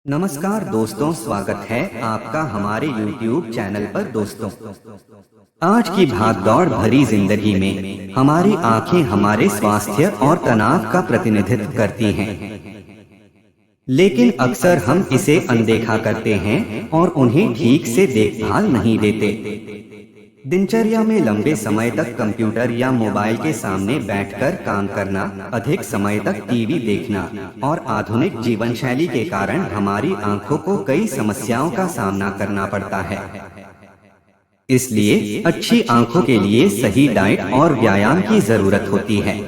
नमस्कार दोस्तों, स्वागत है आपका हमारे YouTube चैनल पर। दोस्तों, आज की भागदौड़ भरी जिंदगी में हमारी आंखें हमारे स्वास्थ्य और तनाव का प्रतिनिधित्व करती हैं, लेकिन अक्सर हम इसे अनदेखा करते हैं और उन्हें ठीक से देखभाल नहीं देते। दिनचर्या में लंबे समय तक कंप्यूटर या मोबाइल के सामने बैठकर काम करना, अधिक समय तक टीवी देखना और आधुनिक जीवन शैली के कारण हमारी आंखों को कई समस्याओं का सामना करना पड़ता है। इसलिए अच्छी आंखों के लिए सही डाइट और व्यायाम की जरूरत होती है।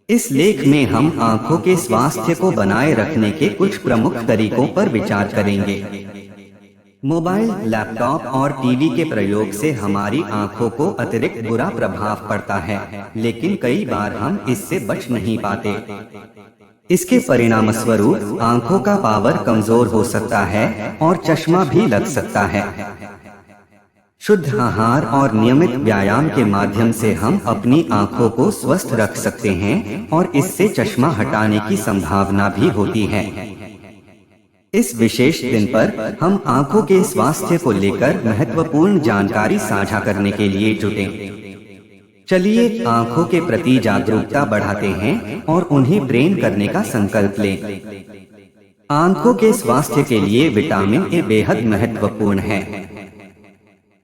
इस लेख में हम आंखों के स्वास्थ्य को बनाए रखने के कुछ प्रमुख तरीकों पर विचार करेंगे। मोबाइल, लैपटॉप और टीवी के प्रयोग से हमारी आंखों को अतिरिक्त बुरा प्रभाव पड़ता है, लेकिन कई बार हम इससे बच नहीं पाते। इसके परिणामस्वरूप आंखों का पावर कमजोर हो सकता है और चश्मा भी लग सकता है। शुद्ध आहार और नियमित व्यायाम के माध्यम से हम अपनी आंखों को स्वस्थ रख सकते हैं और इससे चश्मा हटाने की संभावना भी होती है। इस विशेष दिन पर हम आंखों के स्वास्थ्य को लेकर महत्वपूर्ण जानकारी साझा करने के लिए जुटे। चलिए आंखों के प्रति जागरूकता बढ़ाते हैं और उन्हें प्रेम करने का संकल्प लें। आंखों के स्वास्थ्य के लिए विटामिन ए बेहद महत्वपूर्ण है।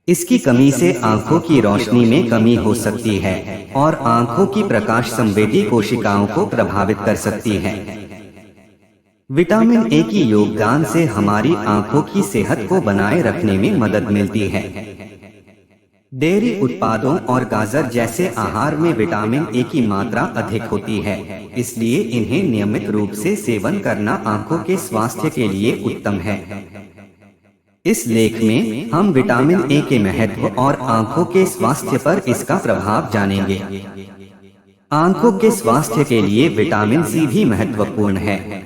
इसकी कमी से आंखों की रोशनी में कमी हो सकती है और आंखों की प्रकाश संवेदी कोशिकाओं को प्रभावित कर सकती है। विटामिन ए की योगदान से हमारी आंखों की सेहत को बनाए रखने में मदद मिलती है। डेयरी उत्पादों और गाजर जैसे आहार में विटामिन ए की मात्रा अधिक होती है, इसलिए इन्हें नियमित रूप से सेवन करना आंखों के स्वास्थ्य के लिए उत्तम है। इस लेख में हम विटामिन ए के महत्व और आंखों के स्वास्थ्य पर इसका प्रभाव जानेंगे। आंखों के स्वास्थ्य के लिए विटामिन सी भी महत्वपूर्ण है।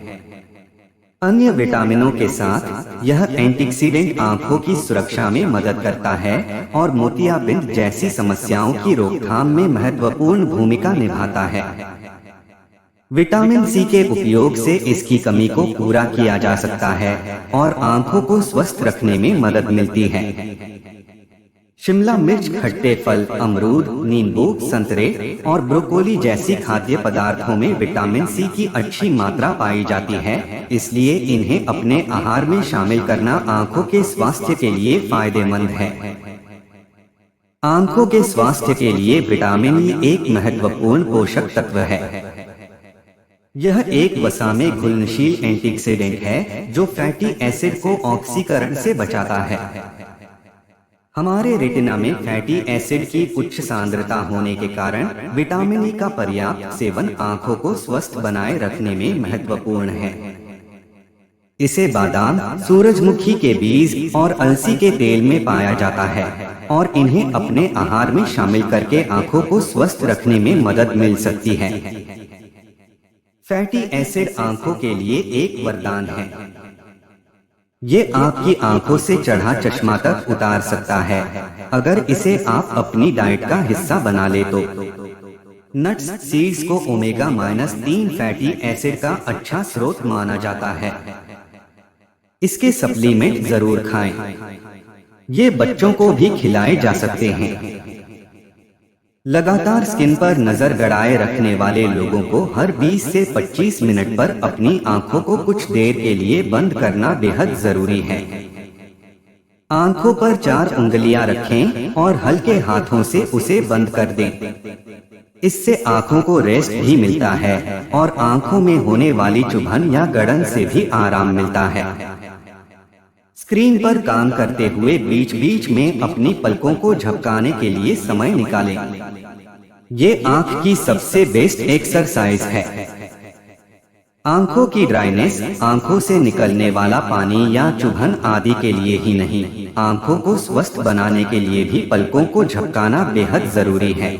अन्य विटामिनों के साथ यह एंटीऑक्सीडेंट आंखों की सुरक्षा में मदद करता है और मोतियाबिंद जैसी समस्याओं की रोकथाम में महत्वपूर्ण भूमिका निभाता है। विटामिन सी के उपयोग से इसकी कमी को पूरा किया जा सकता है और आंखों को स्वस्थ रखने में मदद मिलती है। शिमला मिर्च, खट्टे फल, अमरूद, नींबू, संतरे और ब्रोकोली जैसी खाद्य पदार्थों में विटामिन सी की अच्छी मात्रा पाई जाती है, इसलिए इन्हें अपने आहार में शामिल करना आंखों के स्वास्थ्य के लिए फायदेमंद है। आंखों के स्वास्थ्य के लिए विटामिन ई एक महत्वपूर्ण पोषक तत्व है। यह एक वसा में घुलनशील एंटीऑक्सीडेंट है जो फैटी एसिड को ऑक्सीकरण से बचाता है। हमारे रेटिना में फैटी एसिड की उच्च सांद्रता होने के कारण विटामिन ई का पर्याप्त सेवन आंखों को स्वस्थ बनाए रखने में महत्वपूर्ण है। इसे बादाम, सूरजमुखी के बीज और अलसी के तेल में पाया जाता है और इन्हें अपने आहार में शामिल करके आंखों को स्वस्थ रखने में मदद मिल सकती है। फैटी एसिड आंखों के लिए एक वरदान है। ये आपकी आंखों से चढ़ा चश्मा तक उतार सकता है अगर इसे आप अपनी डाइट का हिस्सा बना ले तो। नट्स, सीड्स को ओमेगा-3 फैटी एसिड का अच्छा स्रोत माना जाता है। इसके सप्लीमेंट जरूर खाएं। ये बच्चों को भी खिलाए जा सकते हैं। लगातार स्किन पर नजर गड़ाए रखने वाले लोगों को हर 20 से 25 मिनट पर अपनी आंखों को कुछ देर के लिए बंद करना बेहद जरूरी है। आंखों पर 4 उंगलियां रखें और हल्के हाथों से उसे बंद कर दें। इससे आंखों को रेस्ट भी मिलता है और आंखों में होने वाली चुभन या गड़न से भी आराम मिलता है। स्क्रीन पर काम करते हुए बीच बीच में अपनी पलकों को झपकाने के लिए समय निकालें। ये आंख की सबसे बेस्ट एक्सरसाइज है। आंखों की ड्राइनेस, आंखों से निकलने वाला पानी या चुभन आदि के लिए ही नहीं, आंखों को स्वस्थ बनाने के लिए भी पलकों को झपकाना बेहद जरूरी है।